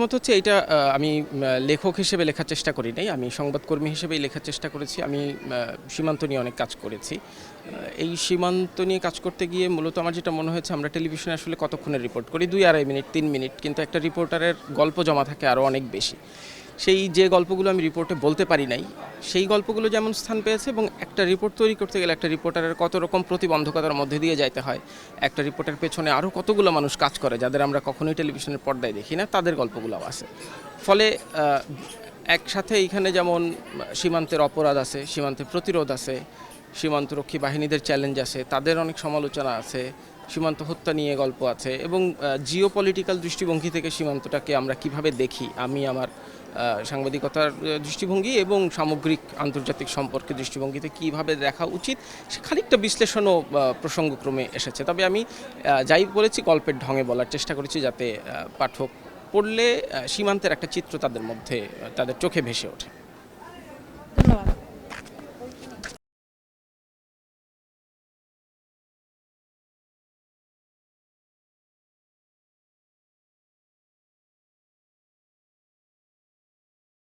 মত হচ্ছে এটা আমি লেখক হিসেবে লেখার চেষ্টা করি নাই। আমি সংবাদকর্মী হিসেবেই লেখার চেষ্টা করেছি। আমি সীমান্ত নিয়ে অনেক কাজ করেছি। এই সীমান্ত নিয়ে কাজ করতে গিয়ে মূলত আমার যেটা মনে হয়েছে আমরা টেলিভিশনে আসলে কতক্ষণে রিপোর্ট করি ২-২.৫ মিনিট ৩ মিনিট, কিন্তু একটা রিপোর্টারের গল্প জমা থাকে আরও অনেক বেশি। সেই যে গল্পগুলো আমি রিপোর্টে বলতে পারি নাই, সেই গল্পগুলো যেমন স্থান পেয়েছে এবং একটা রিপোর্ট তৈরি করতে গেলে একটা রিপোর্টারের কত রকম প্রতিবন্ধকতার মধ্যে দিয়ে যাইতে হয়, একটা রিপোর্টের পেছনে আরও কতগুলো মানুষ কাজ করে যাদের আমরা কখনোই টেলিভিশনের পর্দায় দেখি না, তাদের গল্পগুলোও আছে। ফলে একসাথে এইখানে যেমন সীমান্তের অপরাধ আছে, সীমান্তে প্রতিরোধ আছে, সীমান্তরক্ষী বাহিনীদের চ্যালেঞ্জ আছে, তাদের অনেক সমালোচনা আছে, সীমান্ত হত্যা নিয়ে গল্প আছে এবং জিও পলিটিক্যাল দৃষ্টিভঙ্গি থেকে সীমান্তটাকে আমরা কিভাবে দেখি, আমি আমার সাংবাদিকতার দৃষ্টিভঙ্গি এবং সামগ্রিক আন্তর্জাতিক সম্পর্কের দৃষ্টিভঙ্গিতে কীভাবে দেখা উচিত সে খানিকটা বিশ্লেষণও প্রসঙ্গক্রমে এসেছে। তবে আমি যাই বলেছি গল্পের ঢঙে বলার চেষ্টা করেছি যাতে পাঠক পড়লে সীমান্তের একটা চিত্র তাদের মধ্যে তাদের চোখে ভেসে ওঠে।